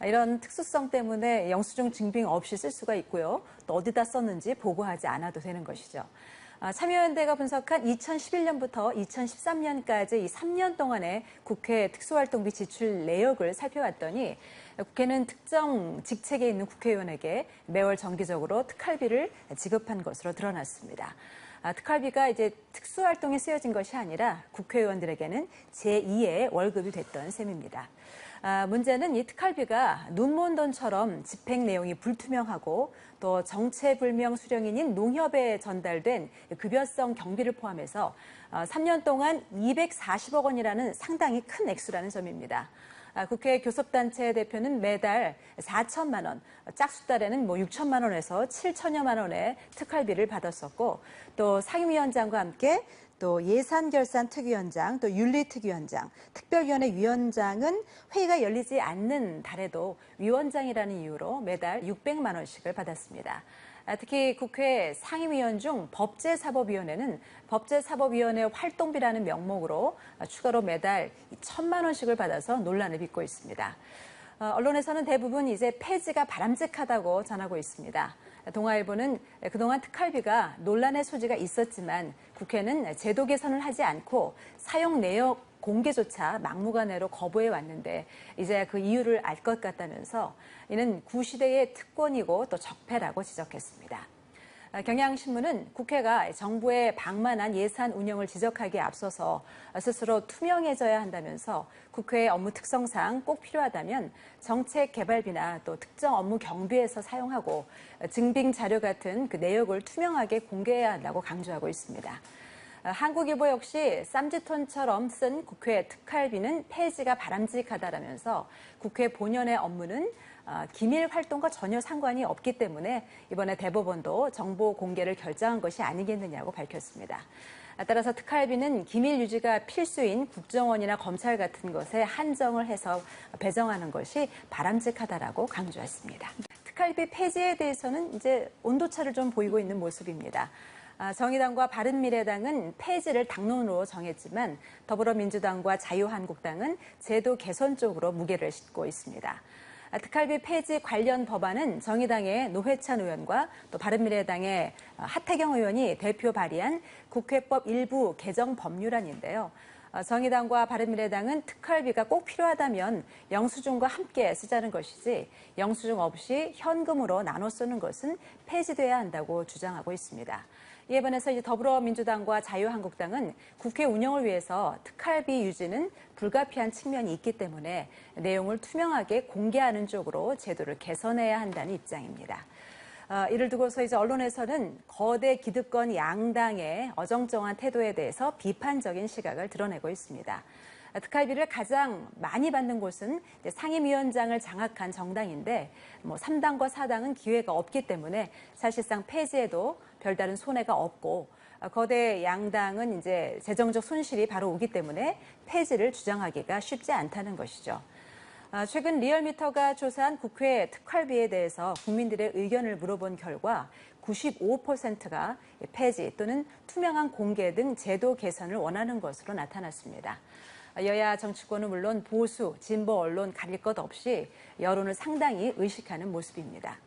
이런 특수성 때문에 영수증 증빙 없이 쓸 수가 있고요. 또 어디다 썼는지 보고하지 않아도 되는 것이죠. 참여연대가 분석한 2011년부터 2013년까지 이 3년 동안의 국회 특수활동비 지출 내역을 살펴봤더니 국회는 특정 직책에 있는 국회의원에게 매월 정기적으로 특활비를 지급한 것으로 드러났습니다. 특활비가 이제 특수활동에 쓰여진 것이 아니라 국회의원들에게는 제2의 월급이 됐던 셈입니다. 문제는 이 특활비가 눈먼 돈처럼 집행 내용이 불투명하고 또 정체불명 수령인인 농협에 전달된 급여성 경비를 포함해서 3년 동안 240억 원이라는 상당히 큰 액수라는 점입니다. 국회 교섭단체 대표는 매달 4천만 원, 짝수달에는 6천만 원에서 7천여만 원의 특활비를 받았었고 또 상임위원장과 함께 또 예산결산특위원장, 또 윤리특위원장, 특별위원회 위원장은 회의가 열리지 않는 달에도 위원장이라는 이유로 매달 600만 원씩을 받았습니다. 특히 국회 상임위원 중 법제사법위원회는 법제사법위원회 활동비라는 명목으로 추가로 매달 1천만 원씩을 받아서 논란을 빚고 있습니다. 언론에서는 대부분 이제 폐지가 바람직하다고 전하고 있습니다. 동아일보는 그동안 특활비가 논란의 소지가 있었지만 국회는 제도 개선을 하지 않고 사용 내역 공개조차 막무가내로 거부해 왔는데 이제야 그 이유를 알 것 같다면서 이는 구시대의 특권이고 또 적폐라고 지적했습니다. 경향신문은 국회가 정부의 방만한 예산 운영을 지적하기에 앞서서 스스로 투명해져야 한다면서 국회의 업무 특성상 꼭 필요하다면 정책 개발비나 또 특정 업무 경비에서 사용하고 증빙 자료 같은 그 내역을 투명하게 공개해야 한다고 강조하고 있습니다. 한국일보 역시 쌈짓돈처럼 쓴 국회 특활비는 폐지가 바람직하다라면서 국회 본연의 업무는 기밀 활동과 전혀 상관이 없기 때문에 이번에 대법원도 정보 공개를 결정한 것이 아니겠느냐고 밝혔습니다. 따라서 특활비는 기밀 유지가 필수인 국정원이나 검찰 같은 것에 한정을 해서 배정하는 것이 바람직하다라고 강조했습니다. 특활비 폐지에 대해서는 이제 온도차를 좀 보이고 있는 모습입니다. 정의당과 바른미래당은 폐지를 당론으로 정했지만 더불어민주당과 자유한국당은 제도 개선 쪽으로 무게를 싣고 있습니다. 특활비 폐지 관련 법안은 정의당의 노회찬 의원과 또 바른미래당의 하태경 의원이 대표 발의한 국회법 일부 개정 법률안인데요. 정의당과 바른미래당은 특활비가 꼭 필요하다면 영수증과 함께 쓰자는 것이지 영수증 없이 현금으로 나눠 쓰는 것은 폐지돼야 한다고 주장하고 있습니다. 이에 반해서 이제 더불어민주당과 자유한국당은 국회 운영을 위해서 특활비 유지는 불가피한 측면이 있기 때문에 내용을 투명하게 공개하는 쪽으로 제도를 개선해야 한다는 입장입니다. 이를 두고서 이제 언론에서는 거대 기득권 양당의 어정쩡한 태도에 대해서 비판적인 시각을 드러내고 있습니다. 특활비를 가장 많이 받는 곳은 상임위원장을 장악한 정당인데 3당과 4당은 기회가 없기 때문에 사실상 폐지에도 별다른 손해가 없고 거대 양당은 이제 재정적 손실이 바로 오기 때문에 폐지를 주장하기가 쉽지 않다는 것이죠. 최근 리얼미터가 조사한 국회 특활비에 대해서 국민들의 의견을 물어본 결과 95%가 폐지 또는 투명한 공개 등 제도 개선을 원하는 것으로 나타났습니다. 여야 정치권은 물론 보수, 진보 언론 가릴 것 없이 여론을 상당히 의식하는 모습입니다.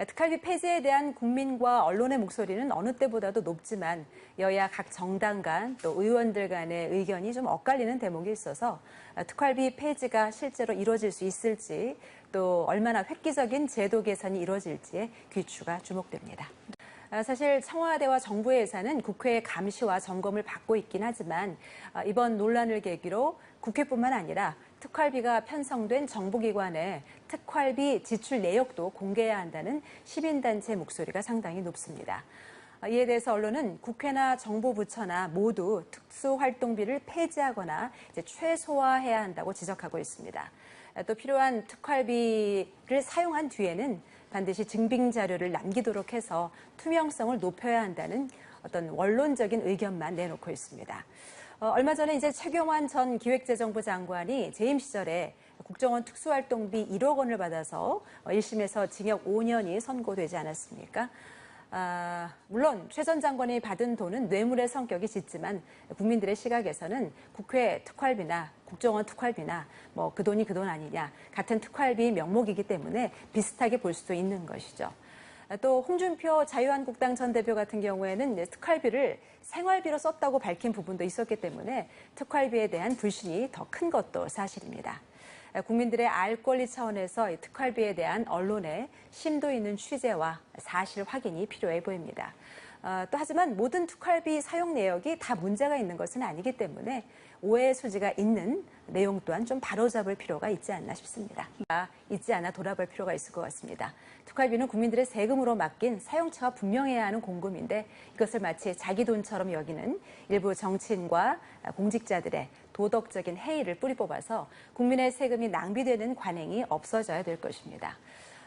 특활비 폐지에 대한 국민과 언론의 목소리는 어느 때보다도 높지만 여야 각 정당 간 또 의원들 간의 의견이 좀 엇갈리는 대목이 있어서 특활비 폐지가 실제로 이루어질 수 있을지 또 얼마나 획기적인 제도 개선이 이루어질지에 귀추가 주목됩니다. 사실 청와대와 정부의 예산은 국회의 감시와 점검을 받고 있긴 하지만 이번 논란을 계기로 국회뿐만 아니라 특활비가 편성된 정부기관의 특활비 지출 내역도 공개해야 한다는 시민단체 목소리가 상당히 높습니다. 이에 대해서 언론은 국회나 정부 부처나 모두 특수활동비를 폐지하거나 최소화해야 한다고 지적하고 있습니다. 또 필요한 특활비를 사용한 뒤에는 반드시 증빙 자료를 남기도록 해서 투명성을 높여야 한다는 어떤 원론적인 의견만 내놓고 있습니다. 얼마 전에 이제 최경환 전 기획재정부 장관이 재임 시절에 국정원 특수활동비 1억 원을 받아서 1심에서 징역 5년이 선고되지 않았습니까? 물론 최 전 장관이 받은 돈은 뇌물의 성격이 짙지만 국민들의 시각에서는 국회 특활비나 국정원 특활비나 뭐 그 돈이 그 돈 아니냐 같은 특활비 명목이기 때문에 비슷하게 볼 수도 있는 것이죠. 또 홍준표 자유한국당 전 대표 같은 경우에는 특활비를 생활비로 썼다고 밝힌 부분도 있었기 때문에 특활비에 대한 불신이 더 큰 것도 사실입니다. 국민들의 알 권리 차원에서 특활비에 대한 언론의 심도 있는 취재와 사실 확인이 필요해 보입니다. 또 하지만 모든 특활비 사용 내역이 다 문제가 있는 것은 아니기 때문에 오해의 소지가 있는 내용 또한 좀 바로잡을 필요가 있지 않나 싶습니다. 있지 않아 돌아볼 필요가 있을 것 같습니다. 특활비는 국민들의 세금으로 맡긴 사용처가 분명해야 하는 공금인데 이것을 마치 자기 돈처럼 여기는 일부 정치인과 공직자들의 도덕적인 해이를 뿌리 뽑아서 국민의 세금이 낭비되는 관행이 없어져야 될 것입니다.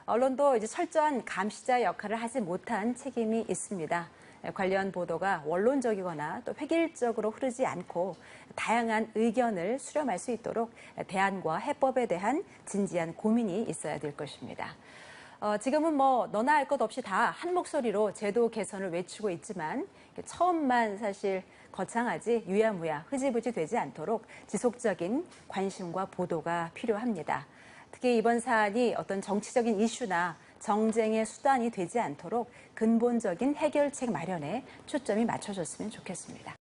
언론도 이제 철저한 감시자 역할을 하지 못한 책임이 있습니다. 관련 보도가 원론적이거나 또 획일적으로 흐르지 않고 다양한 의견을 수렴할 수 있도록 대안과 해법에 대한 진지한 고민이 있어야 될 것입니다. 지금은 뭐 너나 할 것 없이 다 한 목소리로 제도 개선을 외치고 있지만 처음만 사실 거창하지 유야무야 흐지부지 되지 않도록 지속적인 관심과 보도가 필요합니다. 특히 이번 사안이 어떤 정치적인 이슈나 정쟁의 수단이 되지 않도록 근본적인 해결책 마련에 초점이 맞춰졌으면 좋겠습니다.